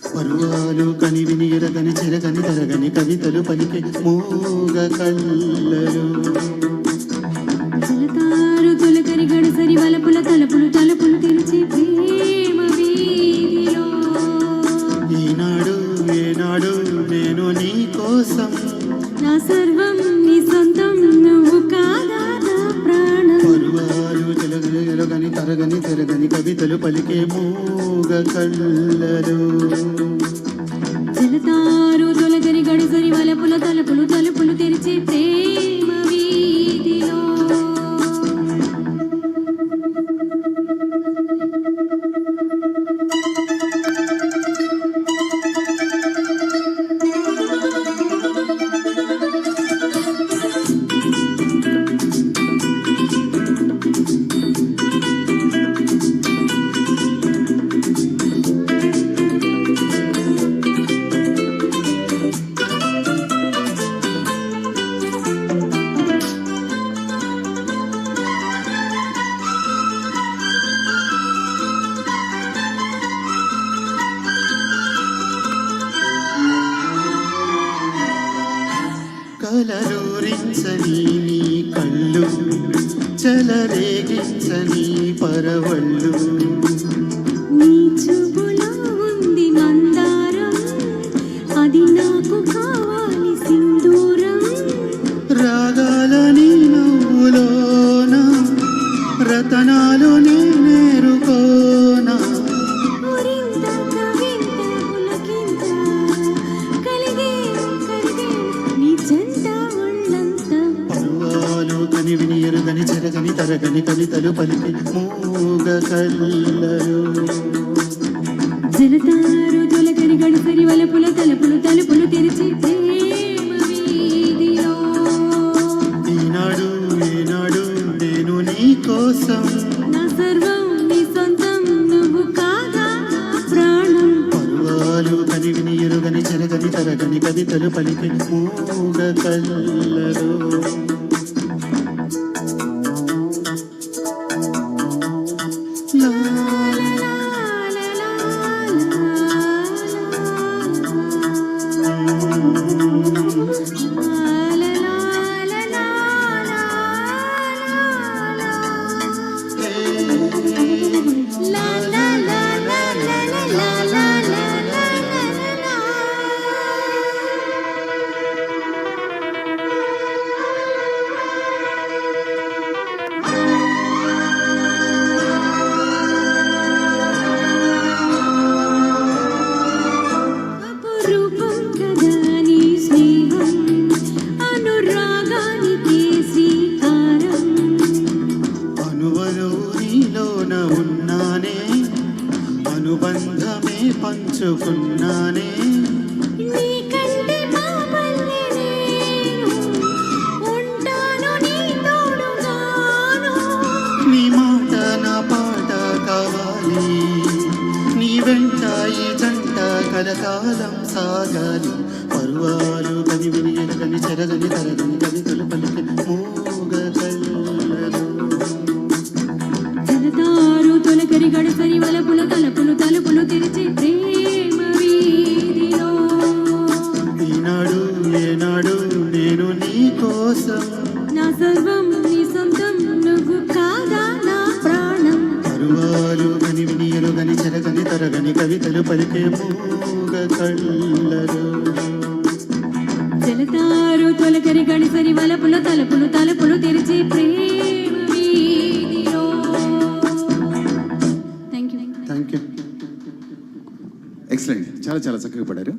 పరువాలు కనివిని ఎరగని చెరగని తరగని కవితలు పలికే మూగ కళ్ళలు జలతారు తొలకరి గడసరి వలపుల తలుపులు తలుపులు తెరిచి ప్రేమ వీధిలో ఈనాడు ఏనాడు నేను నీ కోసం నా సర్వం నీ సొంతం నువ్వు కాదా నా ప్రాణం పరువాలు ఎరగని తరగని తెరగని కవితలు పలికే మూగ కళ్ళలు జలతారు తొలకరి గడసరి వలపుల తలుపులు తలుపులు తెరిచి ప్రేమ వీధిలో కలరూరించని నీ కళ్ళు చలరేగించని పరవళ్ళు నీ చూపులో ఉంది మందారం అది నాకు కావాలి సింధూరం రాగాలని నవ్వులోన రతనాలు నేనేరుకోనా ఊరింత కవింత పులకింత కలిగే కలిగే నీ చెంత ఒళ్ళంత పరువాలు కనివిని ఎరుగని చెరగని తరగని కవితలు పలికి మూగ కళ్ళలు జలతారు తొలకరి గడసరి వలపుల తలుపులు తలుపులు తెరిచి ప్రేమ వీధిలో ఈనాడు ఏనాడు నేను నీ కోసం నా సర్వం నీ సొంతం నువ్వు కాదా నా ప్రాణం పరువాలు కనివిని ఎరుగని చెరగని తరగని కవితలు పలికి మూగ కళ్ళలు రూపం కదా నీ స్నేహం అనురాగానికి శ్రీకారం అనువను నీలోన ఉన్నానే అనుబంధమే పంచుకున్నానే నీకంటే బాబల్లే నేను ఉంటాను నీ తోడుగాను నీ మాట నా పాట కావాలి నీ వెంట ఈ జంట కలకాలం సాగాలి పరువాలు కనివిని ఎరగని చెరగని తరగని కవితలు పలికి మూగ కళ్ళలు జలతారు తొలకరి గడసరి వలపుల తలుపులు తలుపులు తెరిచి ప్రేమ వీధిలో ఈనాడు ఏనాడు నేను నీ కోసం నా సర్వం నీ సొంతం నువ్వు కాదా నా ప్రాణం పరువాలు కనివిని ఎరుగని చెరగని తరగని కవితలు పలికే మూగ కళ్ళలు జలతారు తొలకరి గడసరి వలపుల తలుపులు తలుపులు తెరిచి ప్రేమ వీధిలో థ్యాంక్ యూ ఎక్సలెంట్, చాలా చాలా చక్కగా పడారు.